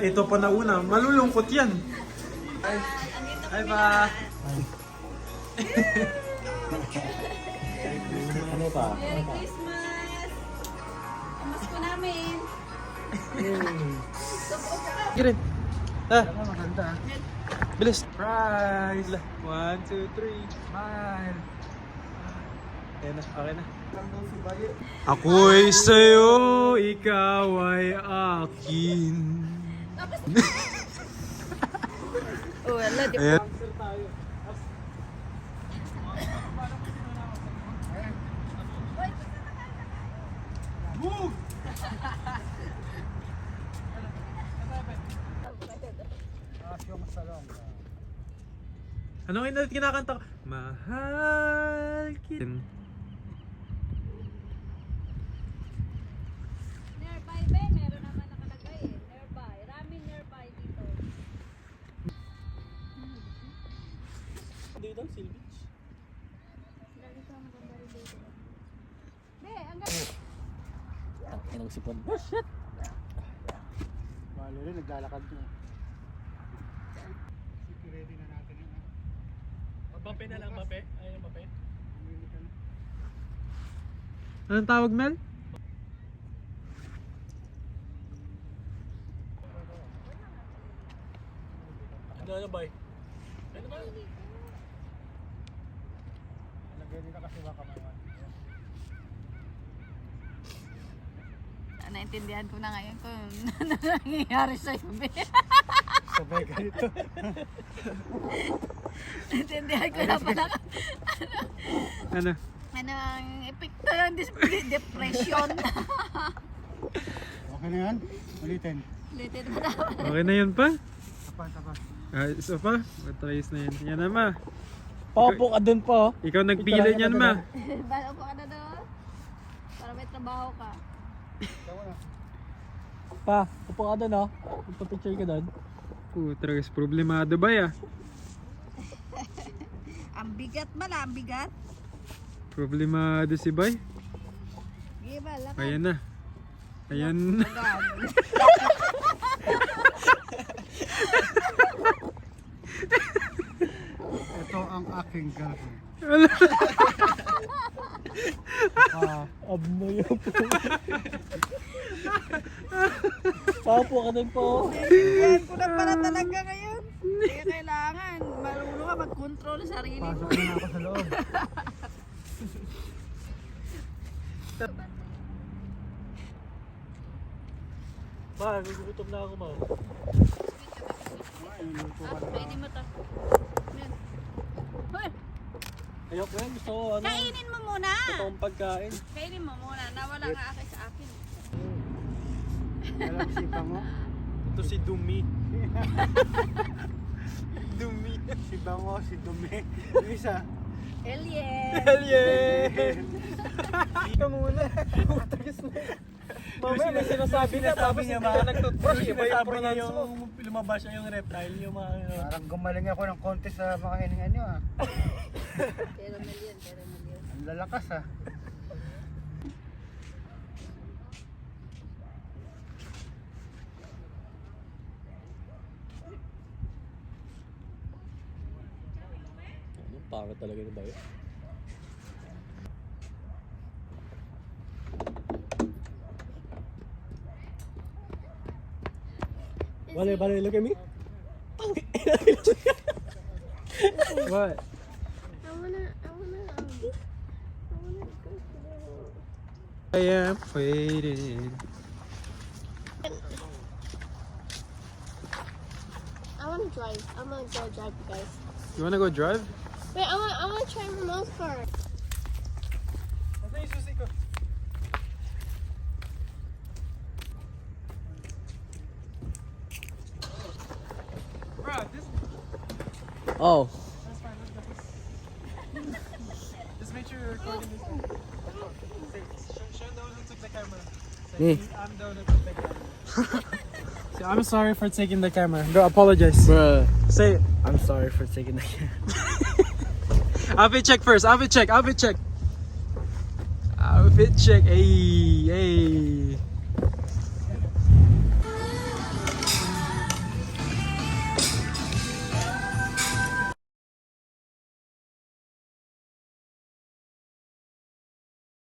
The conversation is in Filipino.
Ito pa na una, malulungkot yan. Ay ba? Ano pa? Merry Christmas! Kamas ko namin. Girin. Ah, Maganda. bilis. Surprise! 1, 2, 3. Smile. Ayan na, okay na. Ako'y sa'yo, ikaw ay akin. Oh, wala, di Ayan. Ano yung kinakanta ko? Mahal kita. Nearby ba? Meron naman nakalagay eh. Nearby. Ramen nearby dito. Dito, Silvich. Dito ang maganda rin dito. Be, ang ganda. Ang sipon. Oh shit! Malo rin, naglalakad na. Ready na natin yun. Bape na lang, bape. Ayun, bape. Anong tawag, Mel? Ano ba? Ano ba? Nagready na kasi baka may Naintindihan ko na ngayon kung ano nangyayari sa'yo, Be. sabay ganito. Naintindihan ko na pala. Ano? Ano ang epekto ng depression. Okay na yan? Ulitin. Ulitin mo naman. Okay na yan pa? Tapas. Isa pa? Matrace na yan. Yan na, ma. Paupo ka dun po. Ikaw nagpili niyan, ma. Bala po ka na doon. Para may trabaho ka. Pa, upo ka dun oh. Magpa-picture ka dun. Trace problemado ba ya? Ang bigat bala, ang bigat. Problemado si Bay. Sige ba, lakad. Ayan na. Ayan na. Ito ang aking girlfriend. Abno yun po. Paupo ka dun po. Yan ko na pala talaga ngayon. Kaya kailangan marunong ka mag-control sa sarili mo. Pasok na ako sa loob. Pa, gugutom na ako, ma. Pwede mo to. Yan. Hoy, Ayoko yan, gusto ko ano. kainin mo muna. Totoong pagkain. Kainin mo muna. Nawala nga akin sa akin. Alam si Bango. Ito si Dumi. Dumi. Si Bango, si Dumi. Yung isa. Alien. Hell yeah! Ika muna. Mamaya may sinasabi ka tapos hindi ka nag-toothbrush. Iba yung pronounce mo. Lumabas siya yung reptile, yung mga... Parang gumaling ako ng konti sa mga hiningan nyo ah. Pero million, pero million. Ang lalakas ah. Anong pangit talaga yung bayo? Bale, look at me. What? I wanna go to I am waiting. I wanna drive. I'm gonna go drive, you guys. You wanna go drive? Wait, I wanna try my mom's car. Ito yung susi ko. Bro, this... Oh. That's fine, just make sure you're recording this. Show the one who took the camera. Me. I'm the one who took the camera. So I'm sorry for taking the camera. Bro, apologize. Bruh. Say it. I'm sorry for taking the camera. Outfit check first. Outfit check. Outfit check. Outfit check. Hey, hey.